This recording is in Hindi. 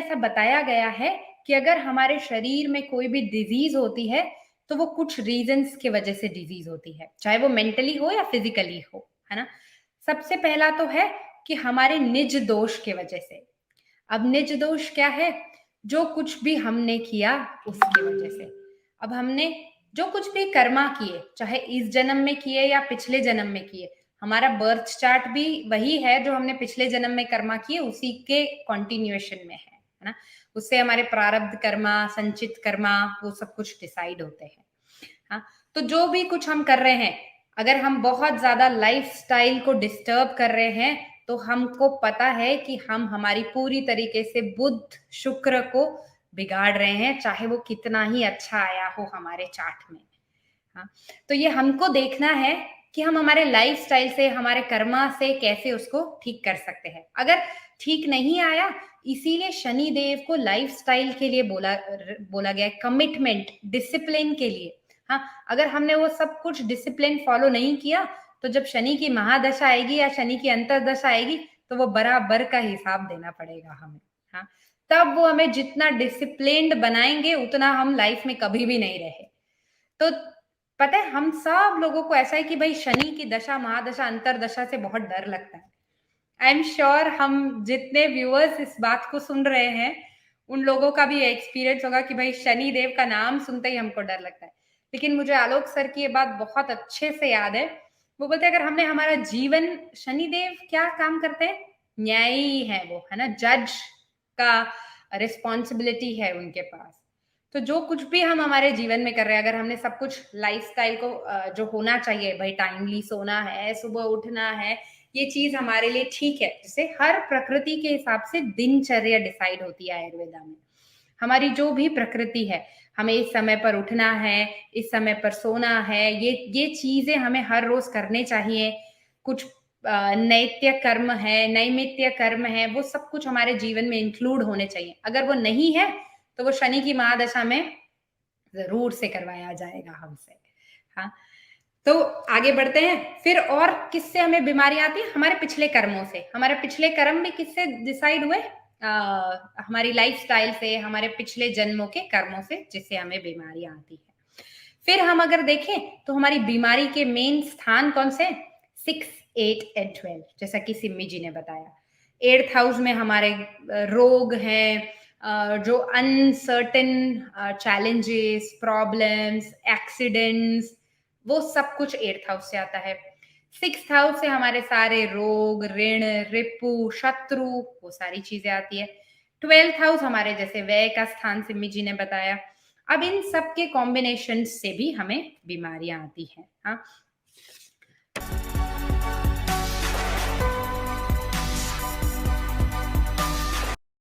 ऐसा बताया गया है कि अगर हमारे शरीर में कोई भी डिजीज होती है तो वो कुछ रीजंस की वजह से डिजीज होती है, चाहे वो मेंटली हो या फिजिकली हो, है ना। सबसे पहला तो है कि हमारे निज दोष के वजह से। अब निज दोष क्या है? जो कुछ भी हमने किया उसकी वजह से। अब हमने जो कुछ भी कर्मा किए, चाहे इस जन्म में किए या पिछले जन्म में किए, हमारा बर्थ चार्ट भी वही है जो हमने पिछले जन्म में कर्मा किए उसी के कंटिन्यूएशन में है ना। उससे हमारे प्रारब्ध कर्मा, संचित कर्मा, वो सब कुछ डिसाइड होते हैं। हाँ, तो जो भी कुछ हम कर रहे हैं, अगर हम बहुत ज्यादा लाइफस्टाइल को डिस्टर्ब कर रहे हैं तो हमको पता है कि हम हमारी पूरी तरीके से बुध शुक्र को बिगाड़ रहे हैं, चाहे वो कितना ही अच्छा आया हो हमारे चार्ट में। हाँ, तो ये हमको देखना है कि हम हमारे लाइफस्टाइल से, हमारे कर्मा से कैसे उसको ठीक कर सकते हैं। अगर ठीक नहीं आया, इसीलिए शनि देव को लाइफस्टाइल के लिए बोला गया, कमिटमेंट, डिसिप्लिन के लिए। हाँ, अगर हमने वो सब कुछ डिसिप्लिन फॉलो नहीं किया तो जब शनि की महादशा आएगी या शनि की अंतरदशा आएगी तो वो बराबर का हिसाब देना पड़ेगा हमें। हाँ, तब वो हमें जितना डिसिप्लिन्ड बनाएंगे उतना हम लाइफ में कभी भी नहीं रहे। तो पता है, हम सब लोगों को ऐसा है कि भाई शनि की दशा, महादशा, अंतरदशा से बहुत डर लगता है। आई एम श्योर हम जितने व्यूअर्स इस बात को सुन रहे हैं उन लोगों का भी एक्सपीरियंस होगा कि भाई शनि देव का नाम सुनते ही हमको डर लगता है। लेकिन मुझे आलोक सर की ये बात बहुत अच्छे से याद है। वो बोलते हैं अगर हमने हमारा जीवन, शनि देव क्या काम करते हैं? न्यायी है वो, है ना, जज का रिस्पॉन्सिबिलिटी है उनके पास। तो जो कुछ भी हम हमारे जीवन में कर रहे हैं, अगर हमने सब कुछ लाइफस्टाइल को जो होना चाहिए, भाई टाइमली सोना है, सुबह उठना है, ये चीज हमारे लिए ठीक है। जैसे हर प्रकृति के हिसाब से दिनचर्या डिसाइड होती है आयुर्वेदा में। हमारी जो भी प्रकृति है, हमें इस समय पर उठना है, इस समय पर सोना है, ये चीजें हमें हर रोज करने चाहिए। कुछ नैत्य कर्म है, नैमित्य कर्म है, वो सब कुछ हमारे जीवन में इंक्लूड होने चाहिए। अगर वो नहीं है तो वो शनि की महादशा में जरूर से करवाया जाएगा हमसे। हाँ, तो आगे बढ़ते हैं। फिर और किससे हमें बीमारियां आती है? हमारे पिछले कर्मों से। हमारे पिछले कर्म भी किससे डिसाइड हुए? हमारी लाइफस्टाइल से, हमारे पिछले जन्मों के कर्मों से, जिससे हमें बीमारियां आती है। फिर हम अगर देखें तो हमारी बीमारी के मेन स्थान कौन से? 6, 8 एंड 12, जैसा कि सिम्मी जी ने बताया। 8th हाउस में हमारे रोग हैं, जो अनसर्टेन चैलेंजेस, प्रॉब्लम्स, एक्सीडेंट्स, वो सब कुछ 8th हाउस से आता है। 6th हाउस से हमारे सारे रोग, ऋण, रिपु, शत्रु, वो सारी चीजें आती है। 12th हाउस हमारे जैसे व्यय का स्थान सिम्मी जी ने बताया। अब इन सब के कॉम्बिनेशन से भी हमें बीमारियां आती हैं। हाँ,